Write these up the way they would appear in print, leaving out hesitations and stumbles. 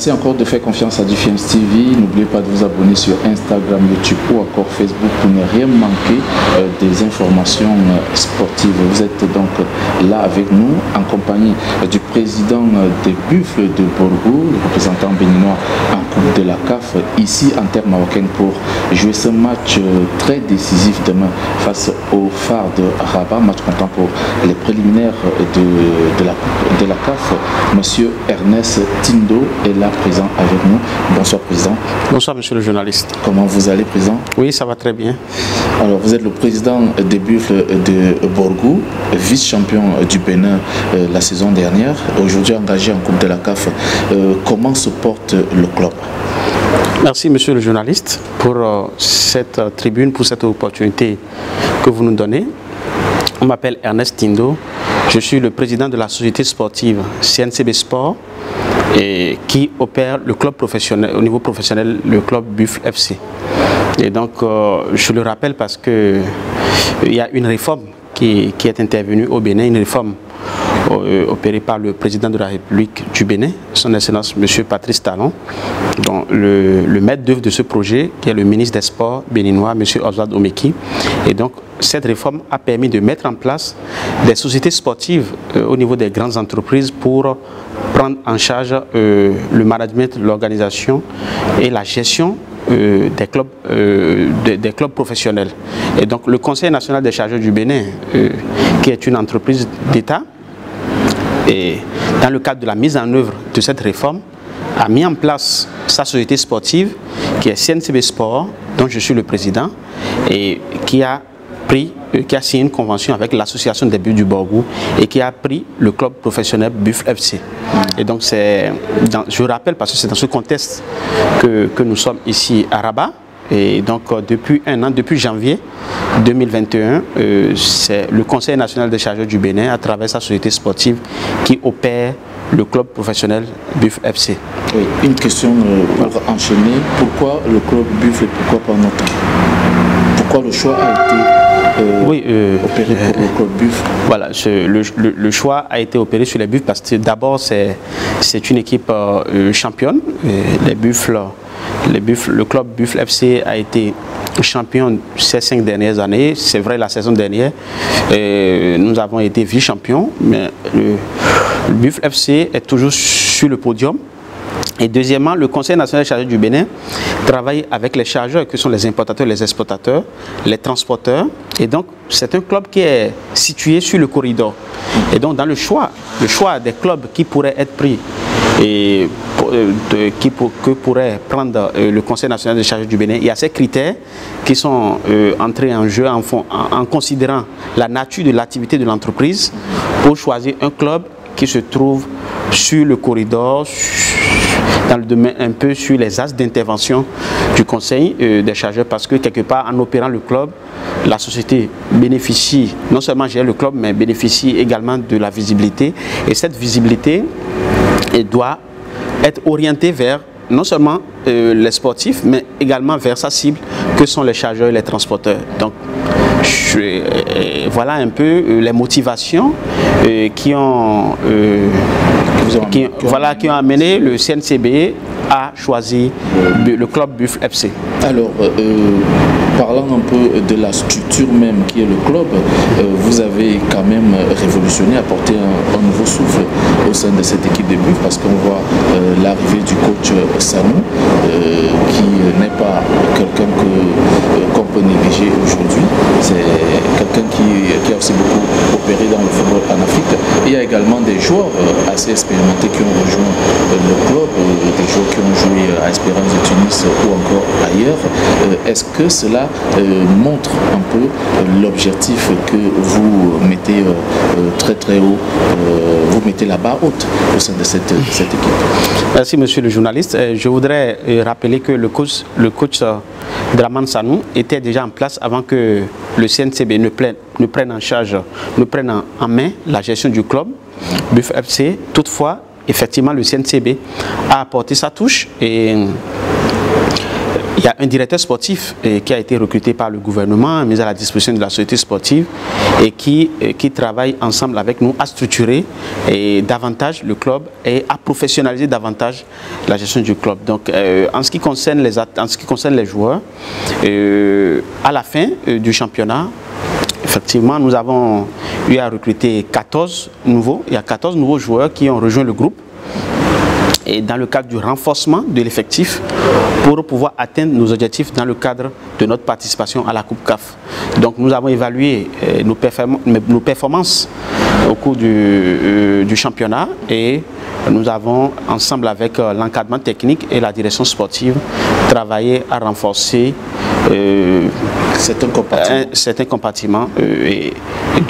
Merci encore de faire confiance à Defiance TV. N'oubliez pas de vous abonner sur Instagram, YouTube ou encore Facebook pour ne rien manquer des informations sportives. Vous êtes donc là avec nous en compagnie du président des Buffles de Borgo, le représentant béninois en Coupe de la CAF, ici en terre marocaine pour jouer ce match très décisif demain face au Phare de Rabat. Match comptant pour les préliminaires de la CAF. Monsieur Ernest Tindo est là présent avec nous. Bonsoir président. Bonsoir monsieur le journaliste. Comment vous allez président? Oui, ça va très bien. Alors vous êtes le président des Buffles de Borgo, vice-champion du Bénin la saison dernière, aujourd'hui engagé en Coupe de la CAF. Comment se porte le club? Merci monsieur le journaliste pour cette tribune, pour cette opportunité que vous nous donnez. On m'appelle Ernest Tindo, je suis le président de la société sportive CNCB Sport et qui opère le club professionnel, au niveau professionnel, le club Buffle FC. Et donc je le rappelle parce que il y a une réforme qui est intervenue au Bénin, une réforme opéré par le président de la République du Bénin, son Excellence M. Patrice Talon, dont le maître d'œuvre de ce projet, qui est le ministre des Sports béninois, M. Oswald Omeki. Et donc, cette réforme a permis de mettre en place des sociétés sportives au niveau des grandes entreprises pour prendre en charge le management, l'organisation et la gestion des clubs professionnels. Et donc, le Conseil national des chargeurs du Bénin, qui est une entreprise d'État, et dans le cadre de la mise en œuvre de cette réforme, a mis en place sa société sportive qui est CNCB Sport, dont je suis le président, et qui a signé une convention avec l'association des Buffles du Borgo et qui a pris le club professionnel Buffle FC. Et donc je rappelle parce que c'est dans ce contexte que nous sommes ici à Rabat. Et donc depuis un an, depuis janvier 2021, c'est le Conseil national des chargeurs du Bénin, à travers sa société sportive, qui opère le club professionnel Buffle FC. Oui, une question pour enchaîner. Pourquoi le club Buffle et pourquoi pas notre? Pourquoi le choix a été opéré pour le club Buffle? Voilà, le choix a été opéré sur les Buffles parce que d'abord c'est une équipe championne. Les Buffles, le club Buffle FC a été champion ces 5 dernières années. C'est vrai, la saison dernière, nous avons été vice-champions, mais le Buffle FC est toujours sur le podium. Et deuxièmement, le Conseil national des chargeurs du Bénin travaille avec les chargeurs, que sont les importateurs, les exportateurs, les transporteurs. Et donc, c'est un club qui est situé sur le corridor. Et donc, dans le choix des clubs qui pourraient être pris et que pourrait prendre le Conseil national des chargeurs du Bénin, il y a ces critères qui sont entrés en jeu en considérant la nature de l'activité de l'entreprise pour choisir un club qui se trouve sur le corridor, dans le domaine un peu sur les axes d'intervention du Conseil des chargeurs, parce que quelque part en opérant le club, la société bénéficie, non seulement gère le club, mais bénéficie également de la visibilité. Et cette visibilité doit être orientée vers non seulement les sportifs, mais également vers sa cible, que sont les chargeurs et les transporteurs. Donc, voilà un peu les motivations qui ont amené le CNCB à choisir le club Buffle FC. Alors, parlant un peu de la structure même qui est le club, vous avez quand même révolutionné, apporté un nouveau souffle au sein de cette équipe de Buffle, parce qu'on voit l'arrivée du coach Sanou, qui n'est pas quelqu'un qu'on peut négliger aujourd'hui. C'est quelqu'un qui a aussi beaucoup opéré dans le football en Afrique. Et il y a également des joueurs assez expérimentés qui ont rejoint le club, des joueurs qui ont joué à Espérance de Tunis ou encore ailleurs. Est-ce que cela montre un peu l'objectif que vous mettez très très haut, vous mettez la barre haute au sein de cette équipe? Merci monsieur le journaliste. Je voudrais rappeler que le coach Draman Sanou était déjà en place avant que le CNCB ne prenne en charge, ne prenne en main la gestion du club Buffle FC. Toutefois, effectivement, le CNCB a apporté sa touche et il y a un directeur sportif qui a été recruté par le gouvernement, mis à la disposition de la société sportive et qui travaille ensemble avec nous à structurer davantage le club et à professionnaliser davantage la gestion du club. Donc, en ce qui concerne les joueurs, à la fin du championnat, effectivement, nous avons eu à recruter 14 nouveaux. Il y a 14 nouveaux joueurs qui ont rejoint le groupe. Et dans le cadre du renforcement de l'effectif pour pouvoir atteindre nos objectifs dans le cadre de notre participation à la Coupe CAF. Donc nous avons évalué nos performances au cours du championnat et nous avons, ensemble avec l'encadrement technique et la direction sportive, travaillé à renforcer certains compartiments,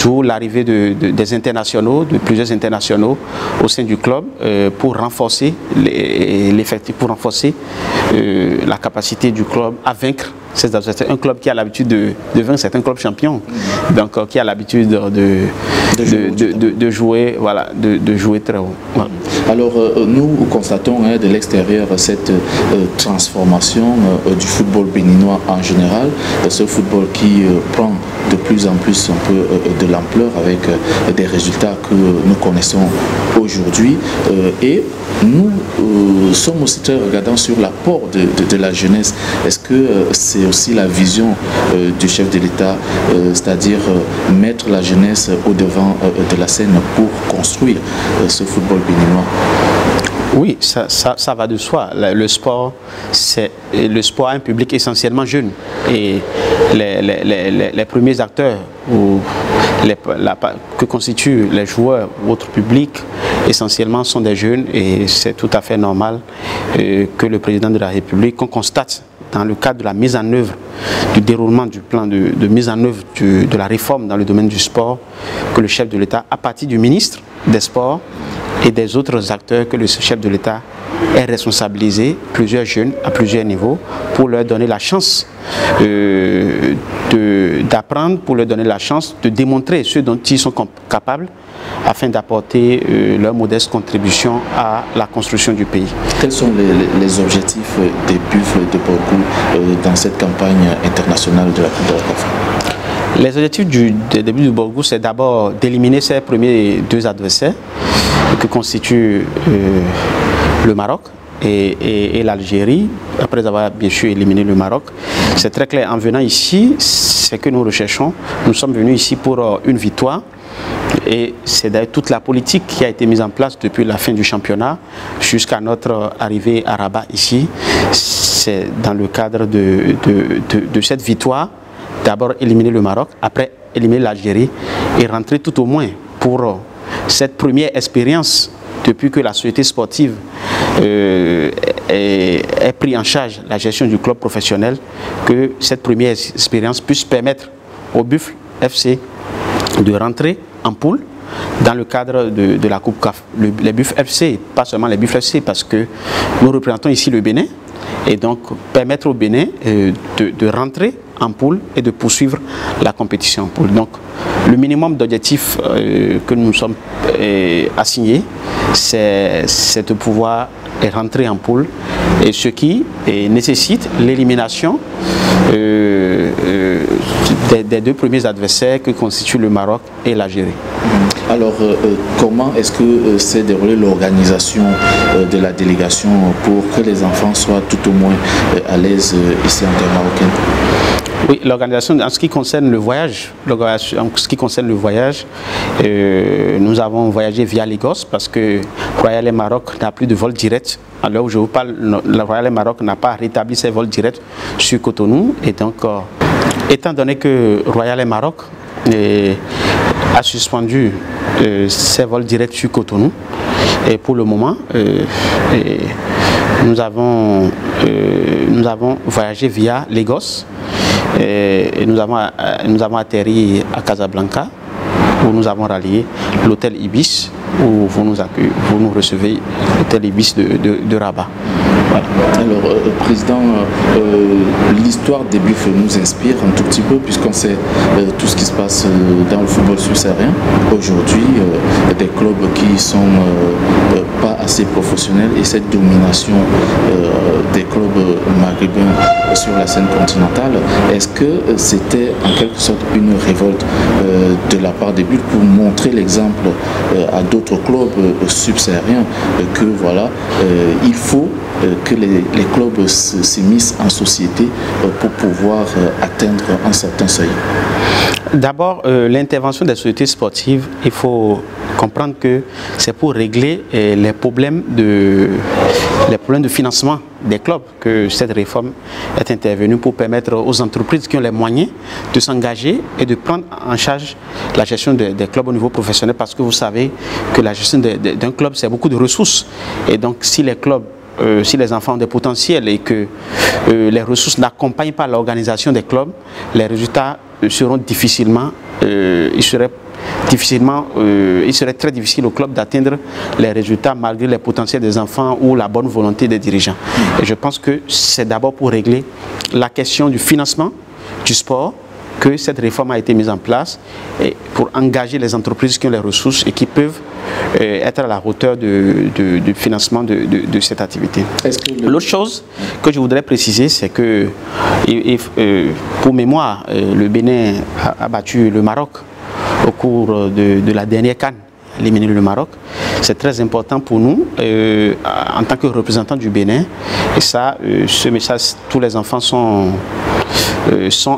d'où l'arrivée des internationaux, de plusieurs internationaux au sein du club pour renforcer l'effectif, pour renforcer la capacité du club à vaincre ces adversaires. Un club qui a l'habitude de vaincre, c'est un club champion, donc qui a l'habitude de jouer, voilà, de jouer très haut. Voilà. Alors nous constatons de l'extérieur cette transformation du football béninois en général, ce football qui prend de plus en plus un peu de l'ampleur avec des résultats que nous connaissons aujourd'hui et nous sommes aussi très regardants sur l'apport de la jeunesse. Est-ce que c'est aussi la vision du chef de l'État, c'est-à-dire mettre la jeunesse au devant de la scène pour construire ce football béninois? Oui, ça va de soi. Le sport a un public essentiellement jeune. Et les premiers acteurs que constituent les joueurs ou autres publics, essentiellement sont des jeunes. Et c'est tout à fait normal que le président de la République, qu'on constate dans le cadre de la mise en œuvre, du déroulement du plan de mise en œuvre de la réforme dans le domaine du sport, que le chef de l'État, à partir du ministre des Sports, et des autres acteurs que le chef de l'État ait responsabilisé, plusieurs jeunes à plusieurs niveaux, pour leur donner la chance d'apprendre, pour leur donner la chance de démontrer ce dont ils sont capables, afin d'apporter leur modeste contribution à la construction du pays. Quels sont les objectifs des Buffles de Borgou dans cette campagne internationale de la Coupe de la CAF? Les objectifs des Buffles de Borgou, c'est d'abord d'éliminer ses premiers deux adversaires que constituent le Maroc et l'Algérie, après avoir bien sûr éliminé le Maroc. C'est très clair, en venant ici, c'est que nous recherchons. Nous sommes venus ici pour une victoire. Et c'est d'ailleurs toute la politique qui a été mise en place depuis la fin du championnat jusqu'à notre arrivée à Rabat ici. C'est dans le cadre de cette victoire, d'abord éliminer le Maroc, après éliminer l'Algérie et rentrer tout au moins pour cette première expérience depuis que la société sportive ait pris en charge la gestion du club professionnel, que cette première expérience puisse permettre au Buffle FC de rentrer en poule dans le cadre de la Coupe CAF. Les Buffles FC, pas seulement les Buffles FC, parce que nous représentons ici le Bénin, et donc permettre au Bénin de rentrer en poule et de poursuivre la compétition en poule. Donc le minimum d'objectifs que nous sommes assignés, c'est de pouvoir rentrer en poule, et ce qui nécessite l'élimination des deux premiers adversaires que constituent le Maroc et l'Algérie. Alors, comment est-ce que s'est déroulée l'organisation de la délégation pour que les enfants soient tout au moins à l'aise ici en terre marocaine? Oui, l'organisation, en ce qui concerne le voyage, nous avons voyagé via Lagos parce que Royal Air Maroc n'a plus de vol direct. À l'heure où je vous parle, le Royal Air Maroc n'a pas rétabli ses vols directs sur Cotonou. Et donc, étant donné que Royal Air Maroc a suspendu ses vols directs sur Cotonou, et pour le moment, nous avons voyagé via Lagos. Et nous avons atterri à Casablanca, où nous avons rallié l'hôtel Ibis, où vous nous recevez, l'hôtel Ibis de Rabat. Voilà. Alors, Président, l'histoire des Buffles nous inspire un tout petit peu, puisqu'on sait tout ce qui se passe dans le football subsaharien. Aujourd'hui, des clubs qui sont pas assez professionnels et cette domination des clubs maghrébins sur la scène continentale, est-ce que c'était en quelque sorte une révolte de la part des Buffles pour montrer l'exemple à d'autres clubs subsahariens que voilà, il faut que les clubs s'immiscent en société pour pouvoir atteindre un certain seuil? D'abord, l'intervention des sociétés sportives, il faut comprendre que c'est pour régler les problèmes de financement des clubs que cette réforme est intervenue, pour permettre aux entreprises qui ont les moyens de s'engager et de prendre en charge la gestion des clubs au niveau professionnel, parce que vous savez que la gestion d'un club, c'est beaucoup de ressources. Et donc, si les clubs, si les enfants ont des potentiels et que les ressources n'accompagnent pas l'organisation des clubs, les résultats seront difficilement, il serait très difficile au club d'atteindre les résultats malgré les potentiels des enfants ou la bonne volonté des dirigeants. Et je pense que c'est d'abord pour régler la question du financement du sport que cette réforme a été mise en place, et pour engager les entreprises qui ont les ressources et qui peuvent être à la hauteur du financement de cette activité. L'autre chose que je voudrais préciser, c'est que, pour mémoire, le Bénin a battu le Maroc au cours de la dernière CAN, éliminer le Maroc. C'est très important pour nous en tant que représentants du Bénin. Et ça, ce message, tous les enfants sont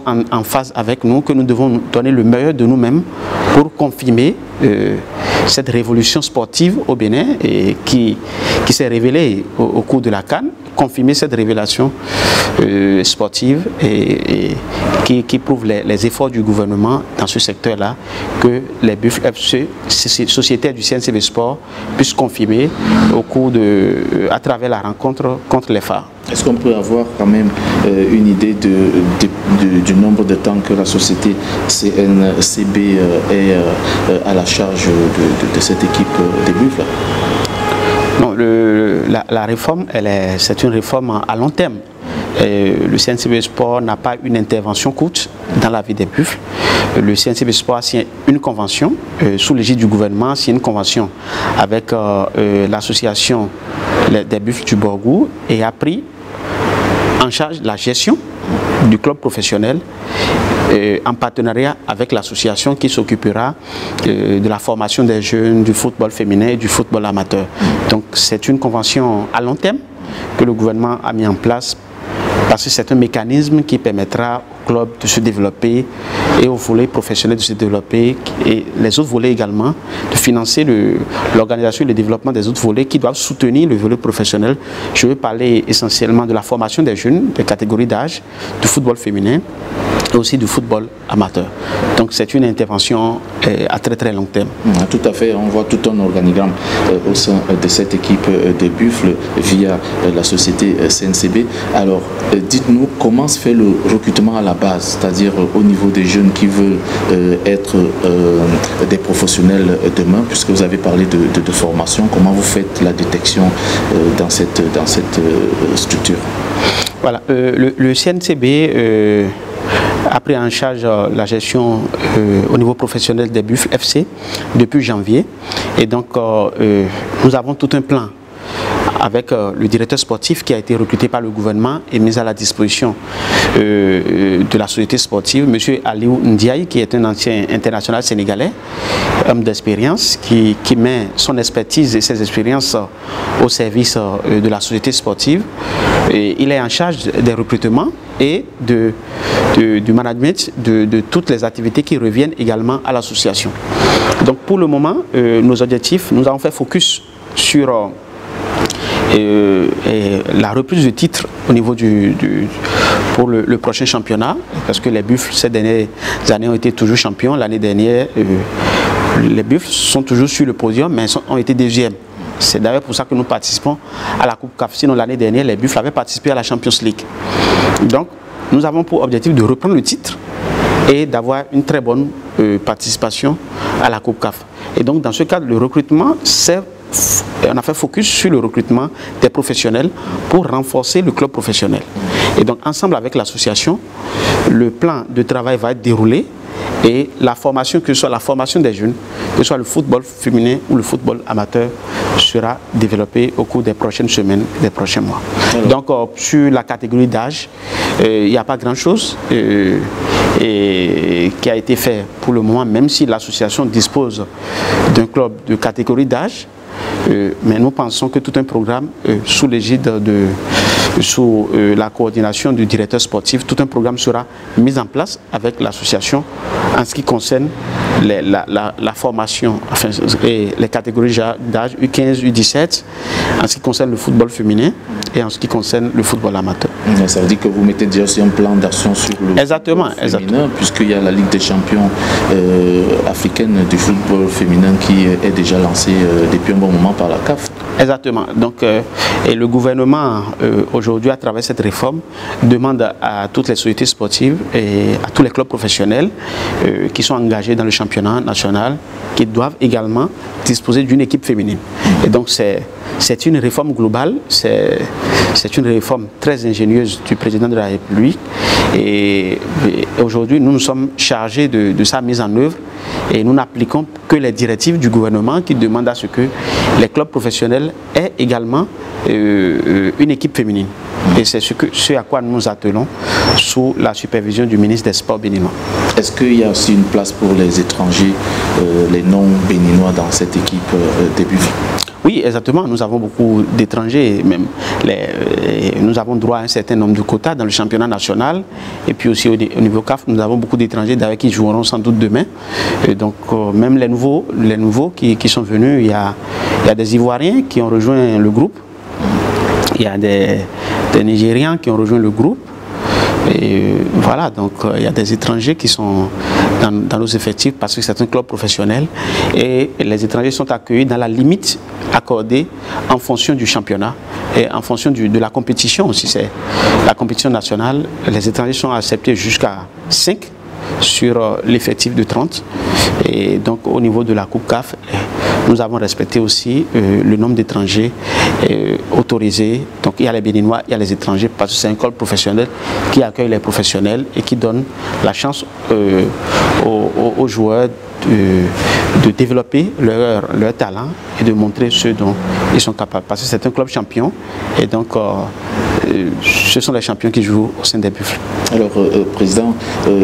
en phase avec nous, que nous devons donner le meilleur de nous-mêmes pour confirmer cette révolution sportive au Bénin et qui s'est révélée au cours de la CAN, confirmer cette révélation sportive et qui prouve les efforts du gouvernement dans ce secteur-là, que les Buffles FC, société du CNCB Sport, puissent confirmer à travers la rencontre contre les phares. Est-ce qu'on peut avoir quand même une idée du nombre de temps que la société CNCB est à la charge de cette équipe des Buffles? Non, la réforme, c'est une réforme à long terme. Le CNCB Sport n'a pas une intervention courte dans la vie des Buffles. Le CNCB Sport a signé une convention sous l'égide du gouvernement, signé une convention avec l'association des Buffles du Borgou et a pris en charge la gestion du club professionnel en partenariat avec l'association qui s'occupera de la formation des jeunes, du football féminin et du football amateur. Donc c'est une convention à long terme que le gouvernement a mis en place, parce que c'est un mécanisme qui permettra au club de se développer et au volet professionnel de se développer, et les autres volets également, de financer l'organisation et le développement des autres volets qui doivent soutenir le volet professionnel. Je veux parler essentiellement de la formation des jeunes, des catégories d'âge, du football féminin et aussi du football amateur. Donc c'est une intervention à très très long terme. Tout à fait, on voit tout un organigramme au sein de cette équipe des Buffles via la société CNCB. Alors dites-nous comment se fait le recrutement à la base, c'est-à-dire au niveau des jeunes qui veulent être des professionnels demain, puisque vous avez parlé de formation. Comment vous faites la détection dans cette structure? Voilà, le CNCB a pris en charge la gestion au niveau professionnel des Buffles FC depuis janvier. Et donc, nous avons tout un plan avec le directeur sportif qui a été recruté par le gouvernement et mis à la disposition de la société sportive, M. Aliou Ndiaye, qui est un ancien international sénégalais, homme d'expérience, qui met son expertise et ses expériences au service de la société sportive. Et il est en charge des recrutements et du management de toutes les activités qui reviennent également à l'association. Donc pour le moment, nos objectifs, nous avons fait focus sur la reprise du titre au niveau pour le prochain championnat, parce que les Buffles ces dernières années ont été toujours champions. L'année dernière, les Buffles sont toujours sur le podium, mais ont été deuxièmes. C'est d'ailleurs pour ça que nous participons à la Coupe CAF. Sinon, l'année dernière, les Buffles avaient participé à la Champions League. Donc, nous avons pour objectif de reprendre le titre et d'avoir une très bonne participation à la Coupe CAF. Et donc, dans ce cadre, le recrutement s'est on a fait focus sur le recrutement des professionnels pour renforcer le club professionnel. Et donc, ensemble avec l'association, le plan de travail va être déroulé et la formation, que ce soit la formation des jeunes, que ce soit le football féminin ou le football amateur, sera développée au cours des prochaines semaines, des prochains mois. Alors. Donc, sur la catégorie d'âge, il n'y a pas grand-chose qui a été fait pour le moment, même si l'association dispose d'un club de catégorie d'âge. Mais nous pensons que tout un programme sous l'égide sous la coordination du directeur sportif, tout un programme sera mis en place avec l'association en ce qui concerne la formation et les catégories d'âge U15, U17, en ce qui concerne le football féminin et en ce qui concerne le football amateur. Ça veut dire que vous mettez déjà aussi un plan d'action sur le football féminin, puisqu'il y a la Ligue des champions africaine du football féminin qui est déjà lancée depuis un bon moment par la CAF. Exactement. Donc, et le gouvernement, aujourd'hui, à travers cette réforme, demande à toutes les sociétés sportives et à tous les clubs professionnels qui sont engagés dans le championnat national, qui doivent également disposer d'une équipe féminine. Et donc, c'est une réforme globale, c'est une réforme très ingénieuse du président de la République. Et aujourd'hui, nous nous sommes chargés de sa mise en œuvre et nous n'appliquons que les directives du gouvernement qui demandent à ce que les clubs professionnels aient également une équipe féminine. Et c'est ce à quoi nous nous attelons sous la supervision du ministre des Sports béninois. Est-ce qu'il y a aussi une place pour les étrangers, les non-béninois dans cette équipe début? Oui, exactement. Nous avons beaucoup d'étrangers. Nous avons droit à un certain nombre de quotas dans le championnat national. Et puis aussi au niveau CAF, nous avons beaucoup d'étrangers qui joueront sans doute demain. Et donc, même les nouveaux qui sont venus, il y a des Ivoiriens qui ont rejoint le groupe. Il y a des Nigérians qui ont rejoint le groupe. Et voilà, donc il y a des étrangers qui sont dans nos effectifs parce que c'est un club professionnel et les étrangers sont accueillis dans la limite accordée en fonction du championnat et en fonction de la compétition aussi. C'est la compétition nationale, les étrangers sont acceptés jusqu'à 5 sur l'effectif de 30 et donc au niveau de la Coupe CAF, nous avons respecté aussi le nombre d'étrangers autorisés. Donc il y a les Béninois, il y a les étrangers parce que c'est un club professionnel qui accueille les professionnels et qui donne la chance aux joueurs de développer leur talent et de montrer ce dont ils sont capables. Parce que c'est un club champion et donc ce sont les champions qui jouent au sein des Buffles. Alors, Président,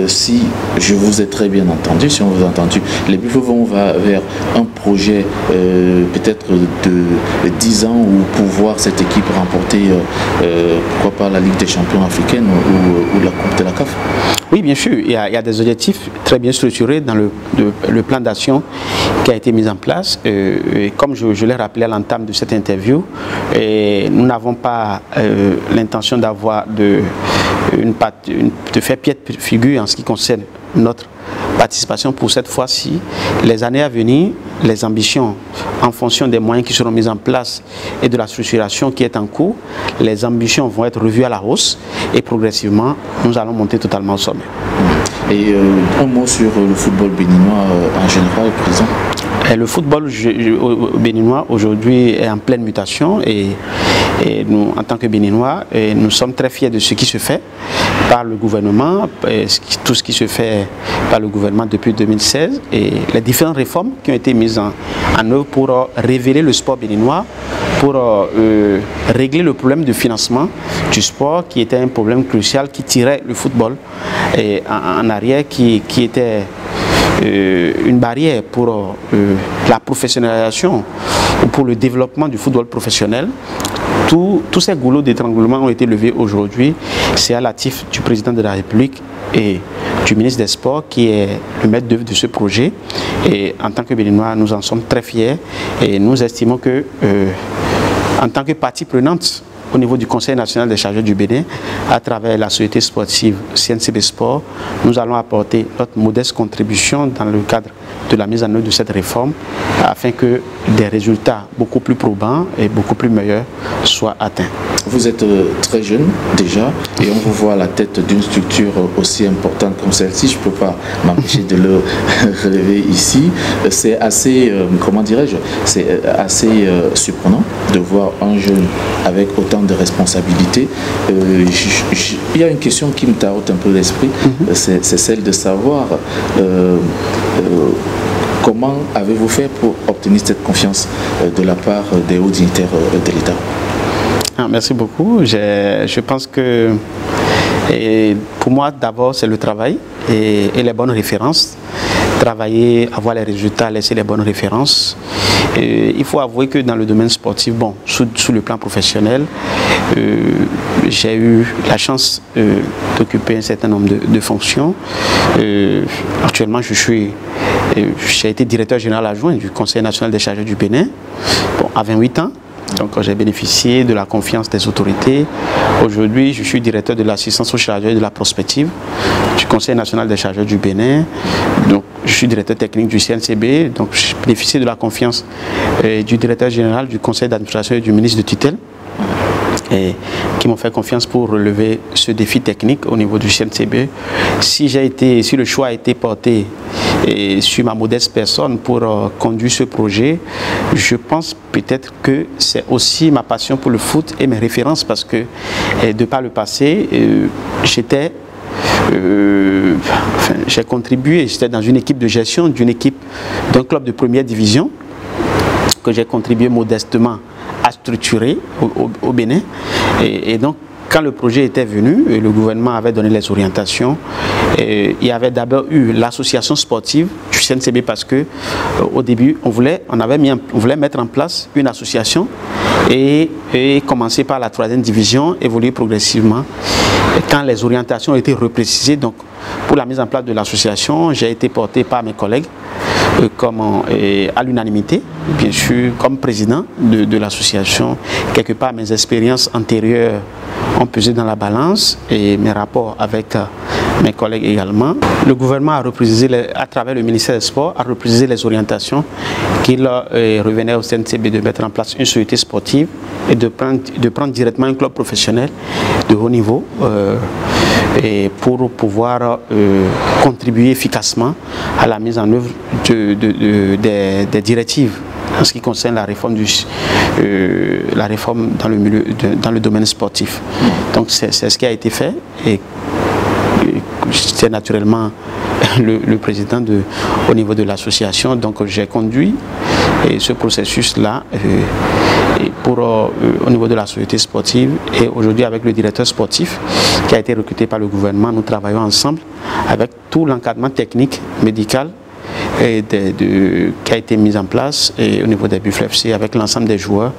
si je vous ai très bien entendu, si on vous a entendu, les Buffles vont vers un projet peut-être de 10 ans où pour voir cette équipe remporter, pourquoi pas la Ligue des champions africaine ou la Coupe de la CAF? Oui, bien sûr. Il y a des objectifs très bien structurés dans le plan d'action qui a été mis en place. Et comme je l'ai rappelé à l'entame de cette interview, nous n'avons pas l'intention d'avoir de faire pied de figure en ce qui concerne notre participation pour cette fois-ci. Les années à venir, les ambitions en fonction des moyens qui seront mis en place et de la structuration qui est en cours, les ambitions vont être revues à la hausse et progressivement, nous allons monter totalement au sommet. Et un mot sur le football béninois en général, Président? Le football béninois aujourd'hui est en pleine mutation et nous, en tant que Béninois, nous sommes très fiers de ce qui se fait par le gouvernement, tout ce qui se fait par le gouvernement depuis 2016 et les différentes réformes qui ont été mises en œuvre pour révéler le sport béninois, pour régler le problème de financement du sport qui était un problème crucial qui tirait le football en arrière, qui était une barrière pour la professionnalisation ou pour le développement du football professionnel. Tous ces goulots d'étranglement ont été levés aujourd'hui. C'est à l'actif du président de la République et du ministre des Sports qui est le maître d'œuvre de ce projet. Et en tant que Béninois, nous en sommes très fiers et nous estimons que en tant que partie prenante au niveau du Conseil national des chargeurs du Bénin, à travers la société sportive CNCB Sport, nous allons apporter notre modeste contribution dans le cadre de la mise en œuvre de cette réforme afin que des résultats beaucoup plus probants et beaucoup plus meilleurs soient atteints. Vous êtes très jeune déjà et on vous voit à la tête d'une structure aussi importante comme celle-ci. Je ne peux pas m'empêcher de le relever ici. C'est assez, comment dirais-je, c'est assez surprenant de voir un jeune avec autant de responsabilités. Il y a une question qui me tarote un peu l'esprit, c'est celle de savoir comment avez-vous fait pour obtenir cette confiance de la part des hauts dignitaires de l'État? Merci beaucoup. Je pense que pour moi, d'abord, c'est le travail et les bonnes références. Travailler, avoir les résultats, laisser les bonnes références. Il faut avouer que dans le domaine sportif, bon, sous le plan professionnel, j'ai eu la chance d'occuper un certain nombre de fonctions. Actuellement, j'ai été directeur général adjoint du Conseil national des chargeurs du Bénin, bon, à 28 ans. Donc j'ai bénéficié de la confiance des autorités. Aujourd'hui, je suis directeur de l'assistance aux chargeurs et de la prospective du Conseil national des chargeurs du Bénin. Donc je suis directeur technique du CNCB. Donc je bénéficie de la confiance du directeur général du conseil d'administration et du ministre de tutelle, qui m'ont fait confiance pour relever ce défi technique au niveau du CNCB. Si le choix a été porté sur ma modeste personne pour conduire ce projet, je pense peut-être que c'est aussi ma passion pour le foot et mes références, parce que de par le passé, j'ai contribué, j'étais dans une équipe de gestion d'un club de première division que j'ai contribué modestement à structurer au Bénin. Et donc, quand le projet était venu, et le gouvernement avait donné les orientations, il y avait d'abord eu l'association sportive du CNCB, parce que au début, on voulait mettre en place une association et commencer par la 3e division, évoluer progressivement. Et quand les orientations ont été reprécisées, donc pour la mise en place de l'association, j'ai été porté par mes collègues à l'unanimité, bien sûr, comme président de l'association. Quelque part, mes expériences antérieures ont pesé dans la balance et mes rapports avec mes collègues également. Le gouvernement a reprécisé, à travers le ministère des Sports, a reprécisé les orientations qu'il revenait au CNCB de mettre en place une société sportive et de prendre directement un club professionnel de haut niveau et pour pouvoir contribuer efficacement à la mise en œuvre des directives en ce qui concerne la réforme dans le domaine sportif. Donc c'est ce qui a été fait, et c'est naturellement le président au niveau de l'association. Donc j'ai conduit ce processus-là au niveau de la société sportive, et aujourd'hui avec le directeur sportif qui a été recruté par le gouvernement, nous travaillons ensemble avec tout l'encadrement technique, médical qui a été mis en place au niveau des Buffles FC avec l'ensemble des joueurs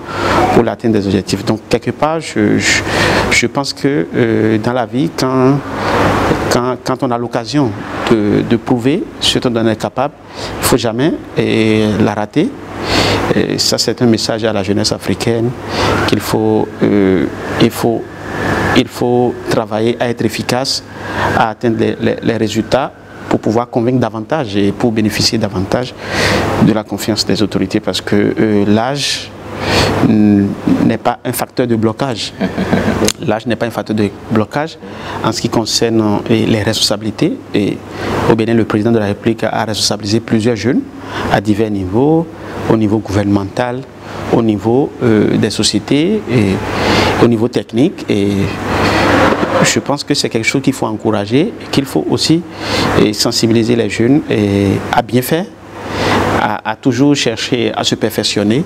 pour l'atteinte des objectifs. Donc quelque part, je pense que dans la vie, quand on a l'occasion de prouver ce dont on est capable, il ne faut jamais la rater. Et ça, c'est un message à la jeunesse africaine qu'il faut travailler à être efficace, à atteindre les résultats pour pouvoir convaincre davantage et pour bénéficier davantage de la confiance des autorités, parce que l'âge n'est pas un facteur de blocage. L'âge n'est pas un facteur de blocage en ce qui concerne les responsabilités. Et au Bénin, le président de la République a responsabilisé plusieurs jeunes à divers niveaux, au niveau gouvernemental, au niveau des sociétés et au niveau technique. Et je pense que c'est quelque chose qu'il faut encourager, qu'il faut aussi sensibiliser les jeunes à bien faire, à toujours chercher à se perfectionner,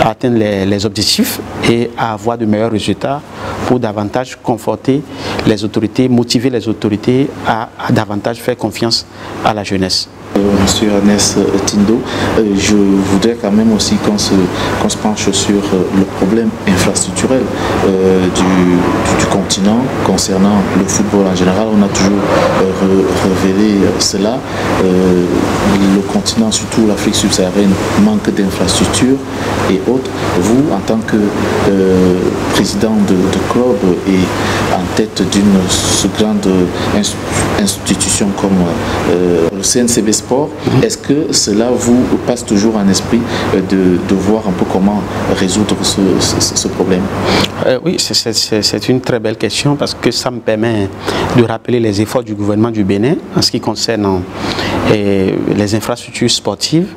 à atteindre les objectifs et à avoir de meilleurs résultats pour davantage conforter les autorités, motiver les autorités à davantage faire confiance à la jeunesse. Monsieur Ernest Tindo, je voudrais quand même aussi qu'on se penche sur le problème infrastructurel du continent concernant le football en général. On a toujours révélé cela. Le continent, surtout l'Afrique subsaharienne, manque d'infrastructures et autres. Vous, en tant que président de club et en tête d'une grande institutions comme le CNCB Sport, est-ce que cela vous passe toujours en esprit de voir un peu comment résoudre ce problème? Oui, c'est une très belle question parce que ça me permet de rappeler les efforts du gouvernement du Bénin en ce qui concerne les infrastructures sportives.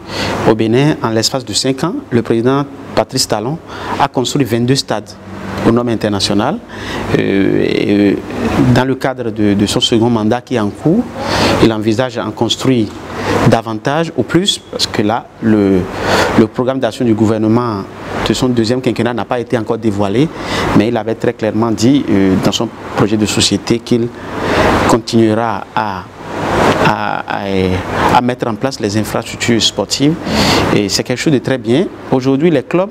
Au Bénin, en l'espace de 5 ans, le président Patrice Talon a construit 22 stades aux normes internationales. Dans le cadre de son second mandat qui est en cours, il envisage en construire davantage ou plus, parce que là, le programme d'action du gouvernement de son deuxième quinquennat n'a pas été encore dévoilé, mais il avait très clairement dit dans son projet de société qu'il continuera à mettre en place les infrastructures sportives, et c'est quelque chose de très bien. Aujourd'hui, les clubs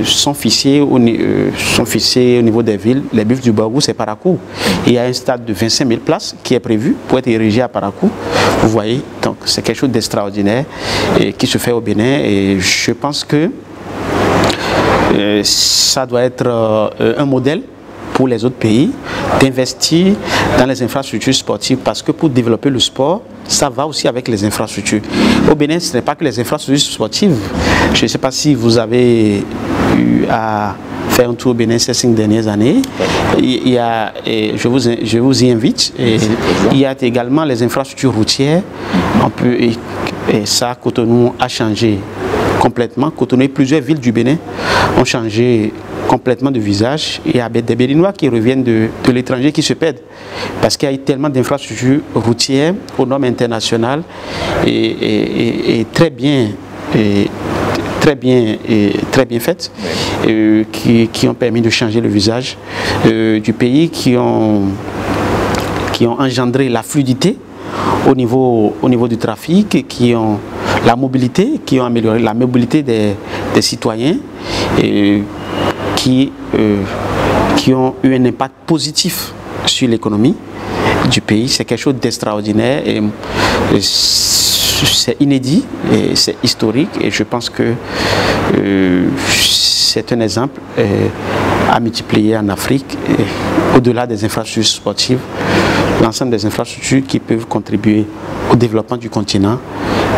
sont fichés au niveau des villes. Les Buffles du Bargou, c'est Parakou. Il y a un stade de 25 000 places qui est prévu pour être érigé à Parakou. Vous voyez, donc c'est quelque chose d'extraordinaire qui se fait au Bénin, et je pense que ça doit être un modèle pour les autres pays d'investir dans les infrastructures sportives, parce que pour développer le sport, ça va aussi avec les infrastructures. Au Bénin, ce n'est pas que les infrastructures sportives. Je ne sais pas si vous avez eu à faire un tour au Bénin ces 5 dernières années. Il y a, je vous y invite. Il y a également les infrastructures routières. Et ça, Cotonou a changé complètement. Cotonou et plusieurs villes du Bénin ont changé complètement de visage. Il y a des Béninois qui reviennent de l'étranger qui se perdent parce qu'il y a tellement d'infrastructures routières aux normes internationales et très bien faites, qui ont permis de changer le visage du pays, qui ont engendré la fluidité au niveau du trafic, qui ont la mobilité, qui ont amélioré la mobilité des citoyens, et qui ont eu un impact positif sur l'économie du pays. C'est quelque chose d'extraordinaire et c'est inédit et c'est historique, et je pense que c'est un exemple à multiplier en Afrique, au-delà des infrastructures sportives, l'ensemble des infrastructures qui peuvent contribuer au développement du continent.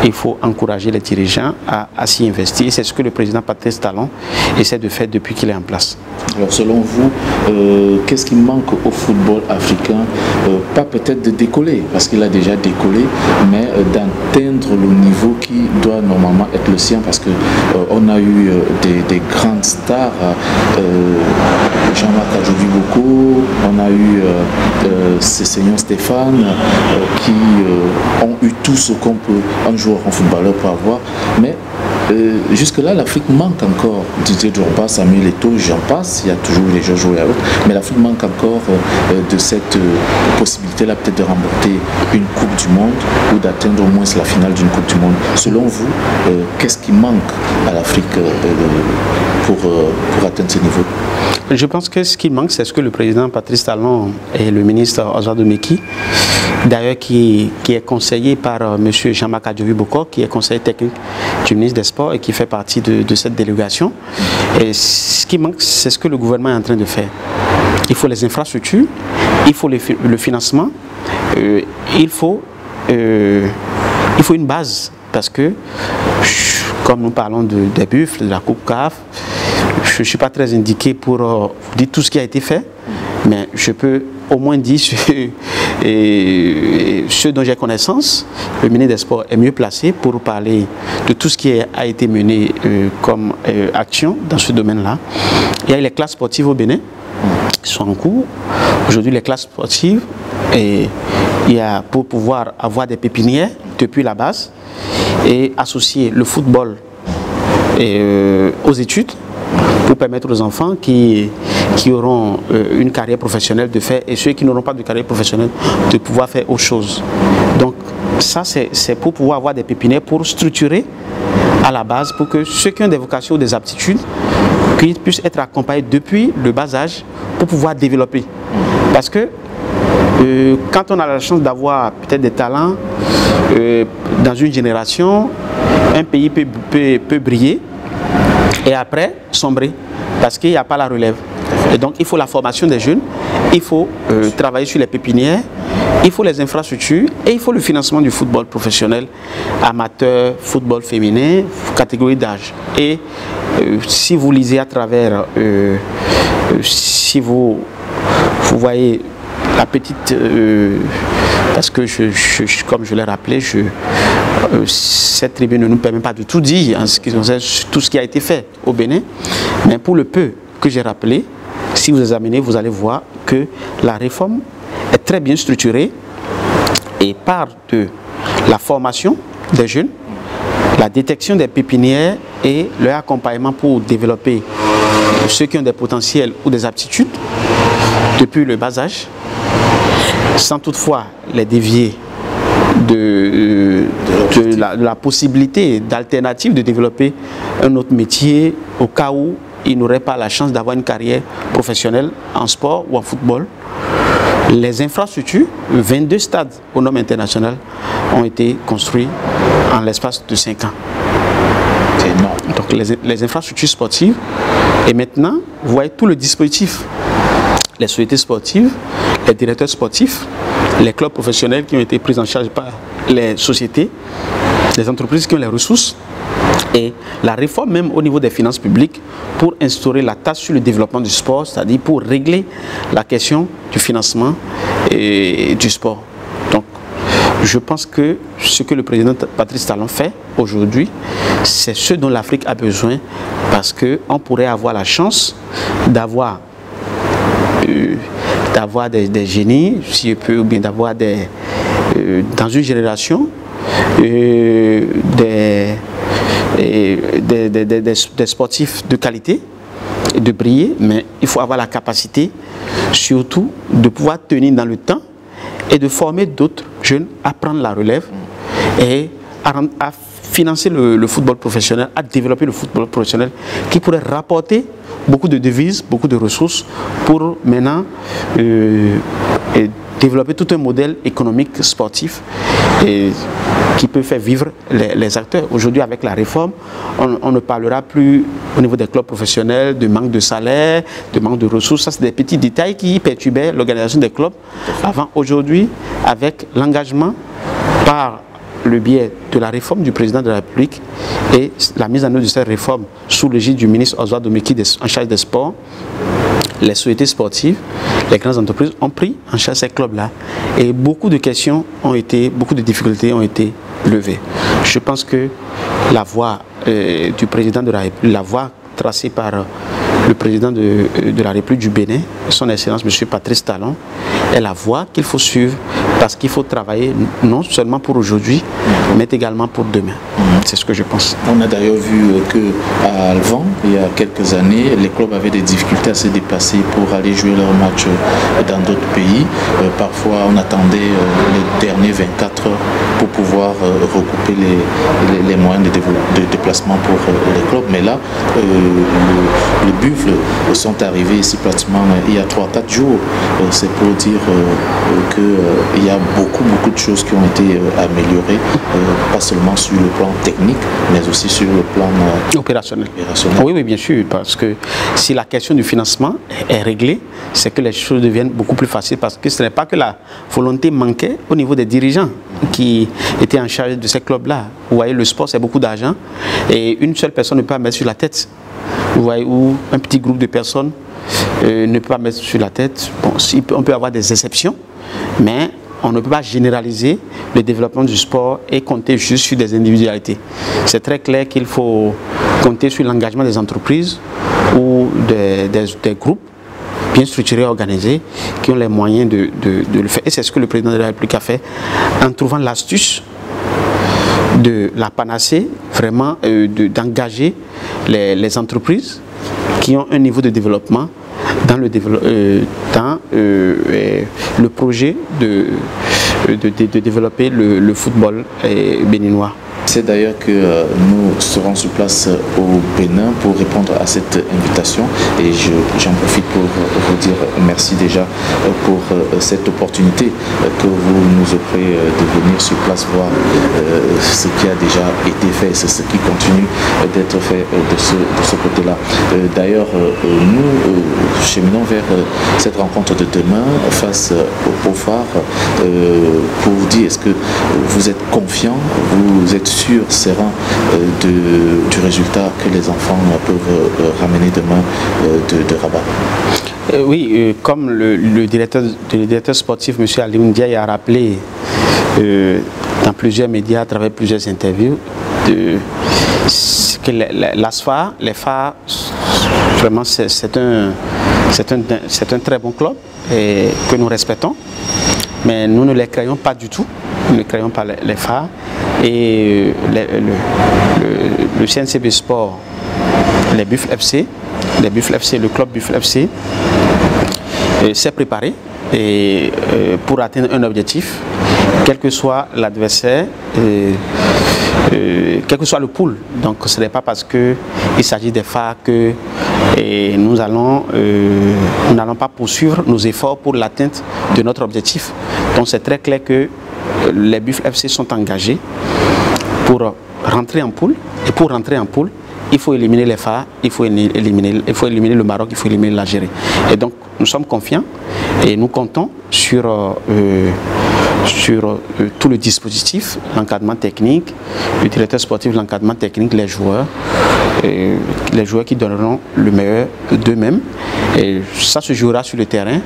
Il faut encourager les dirigeants à s'y investir. C'est ce que le président Patrice Talon essaie de faire depuis qu'il est en place. Alors selon vous, qu'est-ce qui manque au football africain? Pas peut-être de décoller, parce qu'il a déjà décollé, mais d'atteindre le niveau qui doit normalement être le sien, parce qu'on a eu des grandes stars, Jean-Marc Adjobiboko, on a eu Cécilion Stéphane, qui ont eu tout ce qu'on peut un joueur en footballeur peut avoir, mais jusque-là, l'Afrique manque encore. Didier Drogba, Samuel Eto'o, j'en passe, il y a toujours les jeux joués à l'autre, mais l'Afrique manque encore de cette possibilité-là, peut-être de remporter une Coupe du Monde ou d'atteindre au moins la finale d'une Coupe du Monde. Selon vous, qu'est-ce qui manque à l'Afrique pour atteindre ce niveau? Je pense que ce qui manque, c'est ce que le président Patrice Talon et le ministre Oswald Meki, d'ailleurs qui est conseillé par M. Jean-Marc Adjobiboko, qui est conseiller technique du ministre des Sports et qui fait partie de cette délégation. Et ce qui manque, c'est ce que le gouvernement est en train de faire. Il faut les infrastructures, il faut le financement, il faut une base, parce que, comme nous parlons des Buffles, de la Coupe CAF, je ne suis pas très indiqué pour vous dire tout ce qui a été fait, mais je peux au moins dire ce dont j'ai connaissance. Le ministre des Sports est mieux placé pour parler de tout ce qui a été mené comme action dans ce domaine-là. Il y a les classes sportives au Bénin qui sont en cours. Aujourd'hui, les classes sportives, il y a pour pouvoir avoir des pépinières depuis la base et associer le football aux études, pour permettre aux enfants qui auront une carrière professionnelle de faire, et ceux qui n'auront pas de carrière professionnelle de pouvoir faire autre chose. Donc ça, c'est pour pouvoir avoir des pépinières, pour structurer à la base, pour que ceux qui ont des vocations ou des aptitudes puissent être accompagnés depuis le bas âge pour pouvoir développer. Parce que quand on a la chance d'avoir peut-être des talents dans une génération, un pays peut briller et après sombrer, parce qu'il n'y a pas la relève. Et donc il faut la formation des jeunes, il faut travailler sur les pépinières il faut les infrastructures et il faut le financement du football professionnel, amateur, football féminin, catégorie d'âge. Et si vous lisez à travers, si vous voyez la petite, parce que comme je l'ai rappelé, cette tribune ne nous permet pas de tout dire en ce qui concerne tout ce qui a été fait au Bénin, mais pour le peu que j'ai rappelé, si vous examinez, vous allez voir que la réforme est très bien structurée et part de la formation des jeunes, la détection des pépinières et leur accompagnement pour développer ceux qui ont des potentiels ou des aptitudes depuis le bas âge, sans toutefois les dévier de la possibilité d'alternative de développer un autre métier au cas où ils n'auraient pas la chance d'avoir une carrière professionnelle en sport ou en football. Les infrastructures, 22 stades aux normes internationales ont été construits en l'espace de 5 ans. C'est énorme. Donc les infrastructures sportives, et maintenant, vous voyez tout le dispositif. Les sociétés sportives, les directeurs sportifs, les clubs professionnels qui ont été pris en charge par les sociétés, les entreprises qui ont les ressources, et la réforme même au niveau des finances publiques pour instaurer la taxe sur le développement du sport, c'est-à-dire pour régler la question du financement et du sport. Donc, je pense que ce que le président Patrice Talon fait aujourd'hui, c'est ce dont l'Afrique a besoin, parce qu'on pourrait avoir la chance d'avoir des génies, si je peux, ou bien d'avoir dans une génération des sportifs de qualité et de briller, mais il faut avoir la capacité surtout de pouvoir tenir dans le temps et de former d'autres jeunes à prendre la relève et à financer le football professionnel, à développer le football professionnel qui pourrait rapporter beaucoup de devises, beaucoup de ressources pour maintenant développer tout un modèle économique sportif qui peut faire vivre les acteurs. Aujourd'hui, avec la réforme, on ne parlera plus au niveau des clubs professionnels de manque de salaire, de manque de ressources. Ça, c'est des petits détails qui perturbaient l'organisation des clubs avant. Aujourd'hui, avec l'engagement par le biais de la réforme du président de la République et la mise en œuvre de cette réforme sous l'égide du ministre Oswald Domeki en charge des sports, les sociétés sportives, les grandes entreprises ont pris en charge ces clubs-là et beaucoup de questions ont été, beaucoup de difficultés ont été levées. Je pense que la voie du président de la République, la voie tracée par le président de la République du Bénin, son Excellence M. Patrice Talon, est la voie qu'il faut suivre parce qu'il faut travailler non seulement pour aujourd'hui, mais également pour demain. C'est ce que je pense. On a d'ailleurs vu qu'à Alvan, il y a quelques années, les clubs avaient des difficultés à se déplacer pour aller jouer leurs matchs dans d'autres pays. Parfois, on attendait les derniers 24 heures pour pouvoir recouper les moyens de déplacement pour les clubs. Mais là, les buffles sont arrivés ici pratiquement il y a 3-4 jours. C'est pour dire qu'il y a beaucoup de choses qui ont été améliorées, pas seulement sur le plan technique, mais aussi sur le plan opérationnel. Oui, bien sûr, parce que si la question du financement est réglée, c'est que les choses deviennent beaucoup plus faciles, parce que ce n'est pas que la volonté manquait au niveau des dirigeants qui étaient en charge de ces clubs-là. Vous voyez, le sport, c'est beaucoup d'argent, et une seule personne ne peut pas mettre sur la tête. Vous voyez, ou un petit groupe de personnes ne peut pas mettre sur la tête. Bon, on peut avoir des exceptions, mais on ne peut pas généraliser le développement du sport et compter juste sur des individualités. C'est très clair qu'il faut compter sur l'engagement des entreprises ou des groupes bien structurés, organisés, qui ont les moyens de le faire. Et c'est ce que le président de la République a fait en trouvant l'astuce de la panacée, vraiment d'engager les entreprises qui ont un niveau de développement dans le projet de développer le football béninois. C'est d'ailleurs que nous seront sur place au Bénin pour répondre à cette invitation. Et j'en profite pour vous dire merci déjà pour cette opportunité que vous nous offrez de venir sur place voir ce qui a déjà été fait, c'est ce qui continue d'être fait de ce côté-là. D'ailleurs, nous cheminons vers cette rencontre de demain face au phare pour vous dire, est-ce que vous êtes confiant, vous êtes sûr, serein du résultat que les enfants peuvent ramener demain de Rabat? Oui, comme le directeur sportif, M. Alioune Ndiaye, a rappelé dans plusieurs médias, à travers plusieurs interviews, que l'ASFA, les phares, vraiment c'est un très bon club et que nous respectons, mais nous ne les craignons pas du tout, nous ne craignons pas les phares. Et le CNCB Sport, les Buffles FC, le club Buffles FC s'est préparé et pour atteindre un objectif, quel que soit l'adversaire, quel que soit le pool. Donc ce n'est pas parce qu'il s'agit des phares que nous n'allons pas poursuivre nos efforts pour l'atteinte de notre objectif. Donc c'est très clair que les Buffles FC sont engagés pour rentrer en poule, et pour rentrer en poule, il faut éliminer les phares, il faut éliminer le Maroc, il faut éliminer l'Algérie. Et donc nous sommes confiants et nous comptons sur tout le dispositif, l'encadrement technique, le directeur sportif, l'encadrement technique, les joueurs qui donneront le meilleur d'eux-mêmes. Et ça se jouera sur le terrain,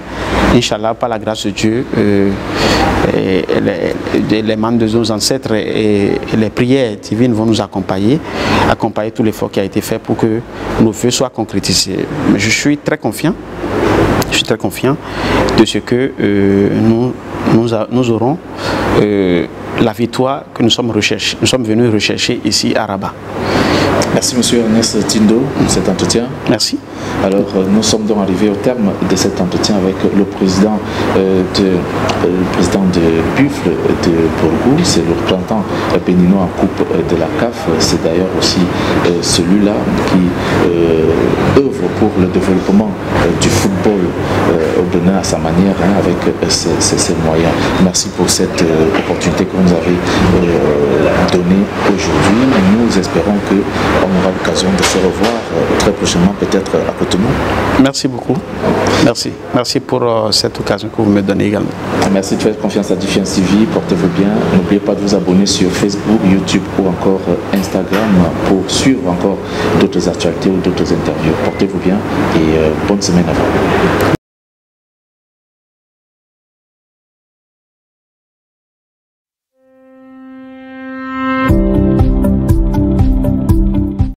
Inch'Allah, par la grâce de Dieu. Les membres de nos ancêtres et les prières divines vont nous accompagner tout l'effort qui a été fait pour que nos vœux soient concrétisés. Mais je suis très confiant. Je suis très confiant de ce que nous aurons la victoire que nous sommes venus rechercher ici à Rabat. Merci M. Ernest Tindo pour cet entretien. Merci. Alors nous sommes donc arrivés au terme de cet entretien avec le président de Buffles de Bourgou. C'est le représentant béninois en coupe de la CAF. C'est d'ailleurs aussi celui-là qui œuvre pour le développement du football au Bénin à sa manière, avec ses moyens. Merci pour cette opportunité que vous nous avez donnée aujourd'hui. Nous espérons qu'on aura l'occasion de se revoir très prochainement, peut-être à Cotonou. Merci beaucoup. Merci. Merci pour cette occasion que vous me donnez également. Merci de faire confiance à Defiance TV. Portez-vous bien. N'oubliez pas de vous abonner sur Facebook, YouTube ou encore Instagram pour suivre encore d'autres actualités ou d'autres interviews. Portez-vous bien et bonne semaine à vous.